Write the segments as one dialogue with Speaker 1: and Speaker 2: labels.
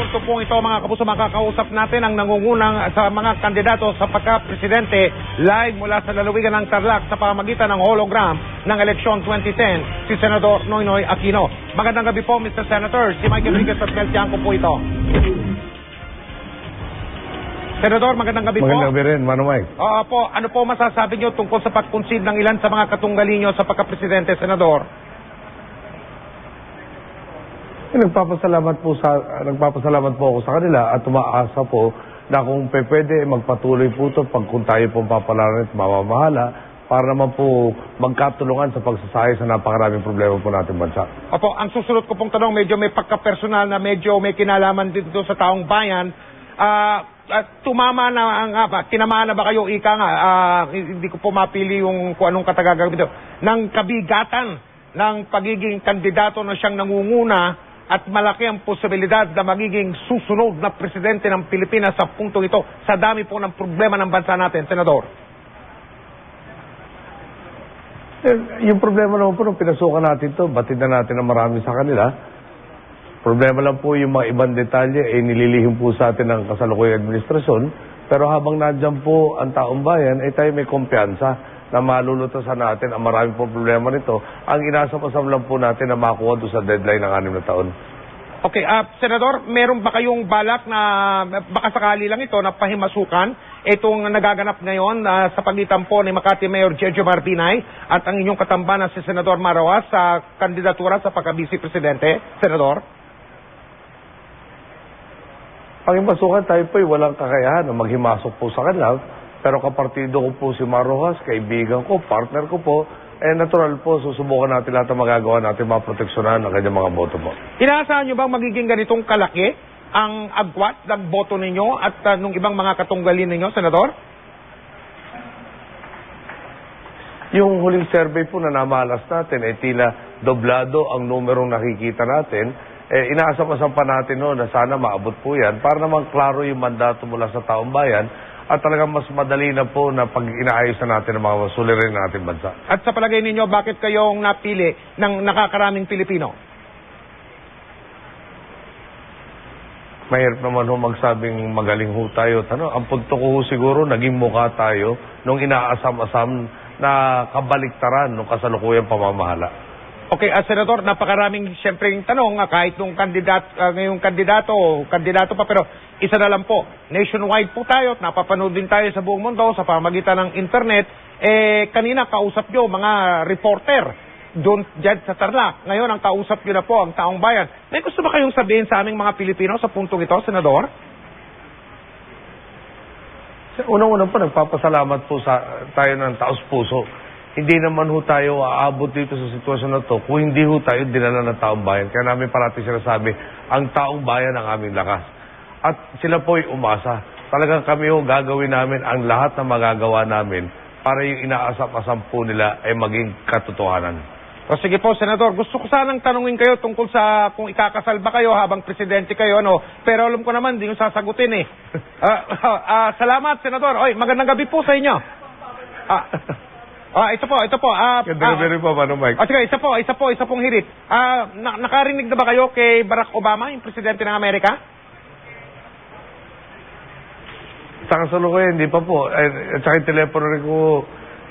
Speaker 1: punto pong ito mga kapuso, makakausap natin ang nangungunang sa mga kandidato sa pagka-presidente live mula sa lalawigan ng Tarlac sa pamamagitan ng hologram ng eleksyon 2010, si Senador Noynoy Aquino. Magandang gabi po, Mr. Senator. Si Mike Enriquez at Mel Tiangco po ito. Senador, magandang gabi po.
Speaker 2: Magandang gabi rin, Manong Mike.
Speaker 1: Po, ano po masasabi niyo tungkol sa pag-concede ng ilan sa mga katunggali niyo sa pagka-presidente, Senador?
Speaker 2: Nagpapasalamat po ako sa kanila at umaasa po na kung pwede magpatuloy po ito kung tayo pong papalaran at mamamahala para naman po magkatulungan sa pagsasaya sa napakaraming problema po natin bansa.
Speaker 1: Opo, ang susunod ko pong tanong, medyo may pagka-personal na medyo may kinalaman dito sa taong bayan. Tumama na tinamaan na ba kayo, ika nga, hindi ko po mapili yung kung anong katagagang dito, ng kabigatan ng pagiging kandidato na siyang nangunguna at malaki ang posibilidad na magiging susunod na presidente ng Pilipinas sa puntong ito sa dami po ng problema ng bansa natin, Senador?
Speaker 2: Yung problema naman po nung pinasukan natin ito, batid na natin na marami sa kanila. Problema lang po yung mga ibang detalye nililihim po sa atin ng kasalukuyang administrasyon. Pero habang nandyan po ang taong bayan, tayo may kumpiyansa na malulutasan natin ang marami po problema nito. Ang inasam-asam lang po natin na makuha doon sa deadline ng 6 na taon.
Speaker 1: Okay, Senador, meron ba kayong balak na baka sakali lang ito na pahimasukan itong nagaganap ngayon sa pagitan po ni Makati Mayor Jojo Marbinay at ang inyong katambanan si Senador Marawas sa kandidatura sa pagka-vice presidente, Senador?
Speaker 2: Pahimasukan tayo po walang kakayahan na maghimasok po sa kanila. Pero kapartido ko po si Marojas, kaibigan ko, partner ko po, natural po, susubukan natin lahat ang magagawa natin maproteksyonan ang kanyang mga boto po.
Speaker 1: Inaasahan nyo bang magiging ganitong kalaki ang agwat ng boto ninyo at nung ibang mga katunggalin ninyo, Senador?
Speaker 2: Yung huling survey po na namalas natin, tila doblado ang numerong nakikita natin. Inaasam-asam pa natin na sana maabot po yan para naman klaro yung mandato mula sa taong bayan at talagang mas madali na po na pag inaayos na natin ang mga masulirin ng ating bansa.
Speaker 1: At sa palagay ninyo, bakit kayong napili ng nakakaraming Pilipino?
Speaker 2: Mahirap naman magsabing magaling ho tayo. Ang punto ko siguro, naging mukha tayo nung inaasam-asam na kabaliktaran ng kasalukuyang pamamahala.
Speaker 1: Okay, Senador, napakaraming siyempreng tanong kahit nung ngayong kandidato pa, pero isa na lang po. Nationwide po tayo at napapanood din tayo sa buong mundo sa pamagitan ng internet. Kanina kausap nyo mga reporter doon dyan sa Tarlac. Ngayon ang kausap nyo na po ang taong bayan. May gusto ba kayong sabihin sa aming mga Pilipino sa puntong ito, Senador?
Speaker 2: Unang-unang po, nagpapasalamat po tayo ng taos puso. Hindi naman ho tayo aabot dito sa sitwasyon na to kung hindi ho tayo dinala ng taong bayan. Kaya namin parati sinasabi, ang taong bayan ang aming lakas. At sila po ay umasa. Talagang kami ho gagawin namin ang lahat na magagawa namin para yung inaasam-asam po nila ay maging katotohanan.
Speaker 1: O sige po, Senador, gusto ko sanang tanungin kayo tungkol sa kung ikakasal ba kayo habang presidente kayo, no? Pero alam ko naman, hindi nyo sasagutin salamat, Senador. Oy, magandang gabi po sa inyo. Ito po.
Speaker 2: Ganda rin po, Manong Mike.
Speaker 1: Sige, isa pong hirit. Nakarinig na ba kayo kay Barack Obama, yung presidente ng Amerika?
Speaker 2: Sa kasalukuyan, hindi pa po. At saka yung telepono rin ko,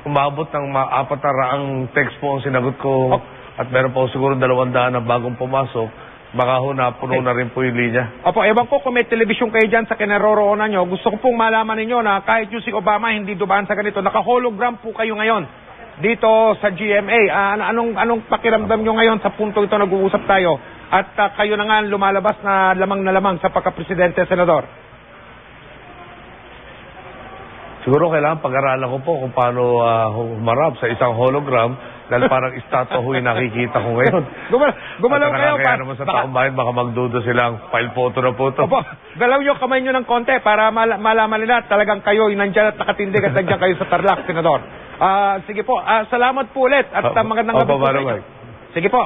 Speaker 2: umabot ng 400 text po ang sinagot ko. At meron po siguro 200 na bagong pumasok. Baka ho napuno na rin po yung linya. Opo,
Speaker 1: ewan ko kung may telebisyon kayo dyan sa kinaroroonan nyo. Gusto ko pong malaman ninyo na kahit yung si Obama hindi dumaan sa ganito, naka-hologram po kayo ngayon dito sa GMA. Anong pakiramdam nyo ngayon sa punto ito nag-uusap tayo? At kayo na nga lumalabas na lamang sa pagka-presidente, Senador.
Speaker 2: Siguro kailangan pag-aralan ko po kung paano humarap sa isang hologram dahil parang istatwa ho yung nakikita ko ngayon.
Speaker 1: Gumalaw kayo.
Speaker 2: Kaya naman sa taong bayan, baka magdudo silang file photo na po ito.
Speaker 1: Opo, galaw yung kamay nyo ng konti para malaman nila talagang kayo yung nandyan at nakatindig at nandyan kayo sa Tarlac, Senador. Sige po, salamat po ulit at magandang gabi po sa inyo. Sige po.